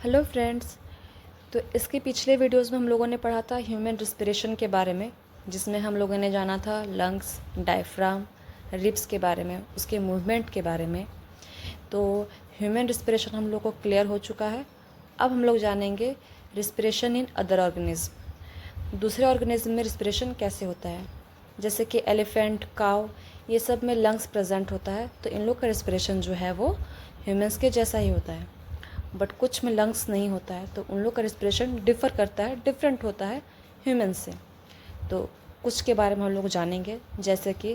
Hello friends. तो इसके पिछले वीडियोस में हम लोगों ने पढ़ा था ह्यूमन रिस्पिरेशन के बारे में, जिसमें हम लोगों ने जाना था लंग्स, डायफ्राम, रिब्स के बारे में, उसके मूवमेंट के बारे में। तो ह्यूमन रिस्पिरेशन हम लोग को क्लियर हो चुका है। अब हम लोग जानेंगे रिस्पिरेशन इन अदर ऑर्गेनिज्म। दूसरे ऑर्गेनिज्म में रिस्पिरेशन कैसे होता है, जैसे कि एलिफेंट, काव, ये सब में लंग्स प्रेजेंट होता है। तो इन लोग का रिस्पिरेशन जो है वो ह्यूमन्स के जैसा ही होता है, बट कुछ में लंग्स नहीं होता है, तो उन लोग का रिस्पिरेशन डिफ़र करता है, डिफरेंट होता है ह्यूमन से। तो कुछ के बारे में हम लोग जानेंगे, जैसे कि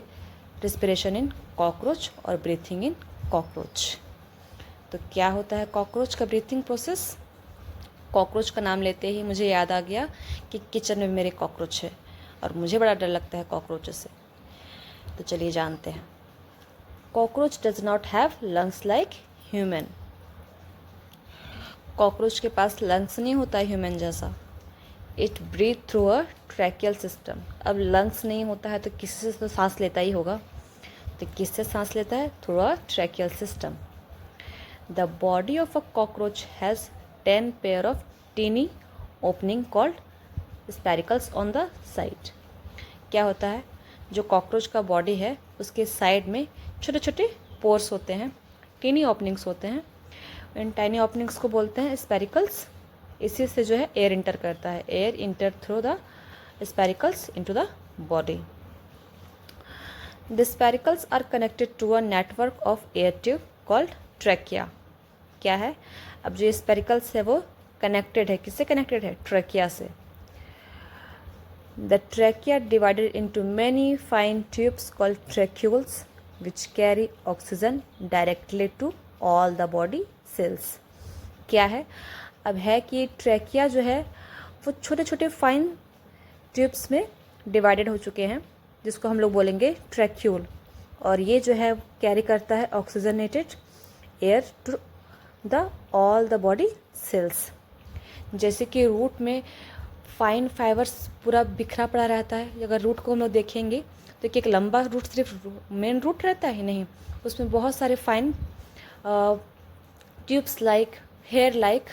रिस्पिरेशन इन कॉकरोच और ब्रीथिंग इन कॉकरोच। तो क्या होता है कॉकरोच का ब्रीथिंग प्रोसेस? कॉकरोच का नाम लेते ही मुझे याद आ गया कि किचन में मेरे कॉकरोच है और मुझे बड़ा डर लगता है कॉकरोच से। तो चलिए जानते हैं। Cockroach does not have lungs like human. Cockroach के पास लंग्स नहीं होता है ह्यूमन जैसा। It breathe through a tracheal system. अब लंग्स नहीं होता है तो किससे तो सांस लेता ही होगा, तो किससे सांस लेता है? Through a tracheal system. The body of a cockroach has 10 pair of tiny opening called spiracles on the side. क्या होता है, जो कॉकरोच का बॉडी है उसके साइड में छोटे छोटे पोर्स होते हैं, टीनी ओपनिंग्स होते हैं। इन टाइनी ओपनिंग्स को बोलते हैं स्पेरिकल्स। इसी से जो है एयर इंटर करता है, air enter through the spiracles into the body. The spiracles are connected to a network of air tube called trachea. क्या है, अब जो स्पेरिकल्स है वो कनेक्टेड है, किससे कनेक्टेड है? ट्रैकिया से। The trachea divided into many fine tubes called tracheoles which carry oxygen directly to all the body cells. क्या है, अब है कि ट्रैकिया जो है वो छोटे छोटे फाइन ट्यूब्स में डिवाइडेड हो चुके हैं, जिसको हम लोग बोलेंगे ट्रैक्यूल। और ये जो है कैरी करता है oxygenated air to the all the body cells. जैसे कि रूट में फाइन फाइबर्स पूरा बिखरा पड़ा रहता है। अगर रूट को हम लोग देखेंगे तो एक लंबा रूट सिर्फ मेन रूट रहता है नहीं, उसमें बहुत सारे fine tubes like, hair like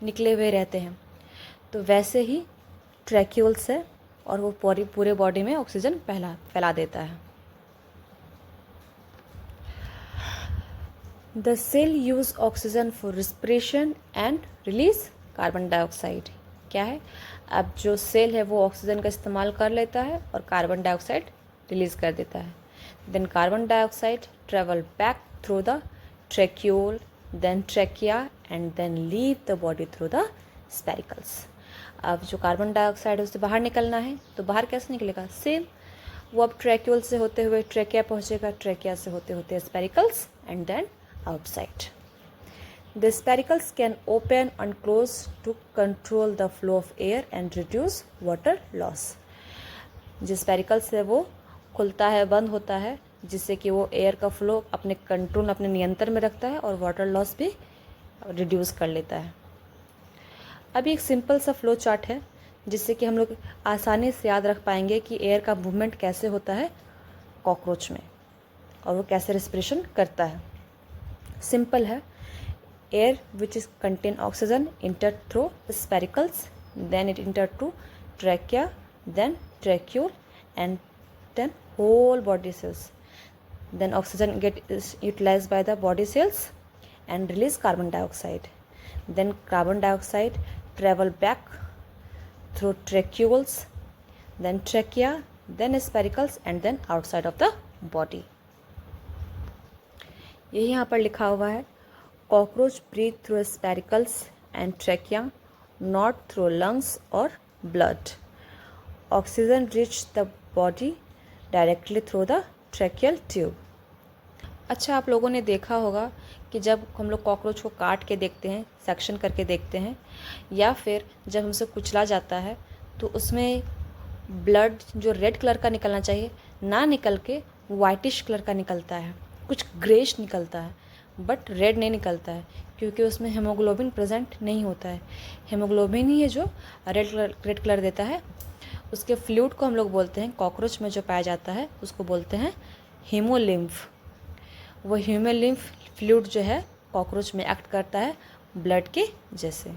निकले हुए रहते हैं। तो वैसे ही ट्रैक्यूल्स है और वो पूरे बॉडी में ऑक्सीजन फैला देता है। The cell use oxygen for respiration and release carbon dioxide. क्या है, अब जो सेल है वो ऑक्सीजन का इस्तेमाल कर लेता है और कार्बन डाइऑक्साइड रिलीज कर देता है। Then carbon dioxide travel back through the tracheole, then trachea and then leave the body through the spiracles. अब जो कार्बन डाइऑक्साइड है उससे बाहर निकलना है, तो बाहर कैसे निकलेगा? सेम, वो अब ट्रैक्यूल से होते हुए ट्रैकिया पहुंचेगा, ट्रैकिया से होते होते spiracles and then outside. The spiracles can open and close to control the flow of air and reduce water loss. जो स्पेरिकल्स है वो खुलता है, बंद होता है, जिससे कि वो एयर का फ्लो अपने कंट्रोल, अपने नियंत्रण में रखता है और वाटर लॉस भी रिड्यूस कर लेता है। अभी एक सिंपल सा फ्लो चार्ट है जिससे कि हम लोग आसानी से याद रख पाएंगे कि एयर का मूवमेंट कैसे होता है कॉकरोच में और वो कैसे रेस्पिरेशन करता है। सिंपल है, air which is contain oxygen enter through spiracles, then it enter to trachea, then tracheole and then whole body cells. Then oxygen is utilized by the body cells and release carbon dioxide. Then carbon dioxide travel back through tracheoles, then trachea, then spiracles and then outside of the body. यही यहाँ पर लिखा हुआ है, cockroach breathe through spiracles and trachea, not through lungs or blood. Oxygen reach the body directly through the tracheal tube. अच्छा, आप लोगों ने देखा होगा कि जब हम लोग कॉकरोच को काट के देखते हैं, सेक्शन करके देखते हैं, या फिर जब हमसे कुचला जाता है तो उसमें ब्लड जो रेड कलर का निकलना चाहिए ना निकल के वाइटिश कलर का निकलता है, कुछ ग्रेश निकलता है, बट रेड नहीं निकलता है, क्योंकि उसमें हेमोग्लोबिन प्रेजेंट नहीं होता है। हेमोग्लोबिन ही है जो रेड कलर देता है। उसके फ्लूइड को हम लोग बोलते हैं, कॉकरोच में जो पाया जाता है उसको बोलते हैं हीमोलिम्फ। वो हीमोलिम्फ फ्लूइड जो है कॉकरोच में एक्ट करता है ब्लड के जैसे।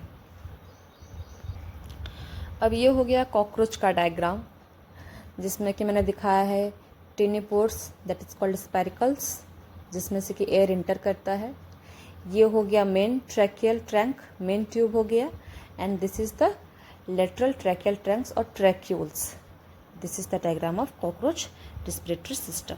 अब ये हो गया कॉकरोच का डायग्राम, जिसमें कि मैंने दिखाया है टिनी pores that is called spiracles, जिसमें से कि एयर इंटर करता है। ये हो गया main tracheal trunk, main tube हो गया, and this is the lateral tracheal trunks और tracheoles. This is the diagram of cockroach respiratory system.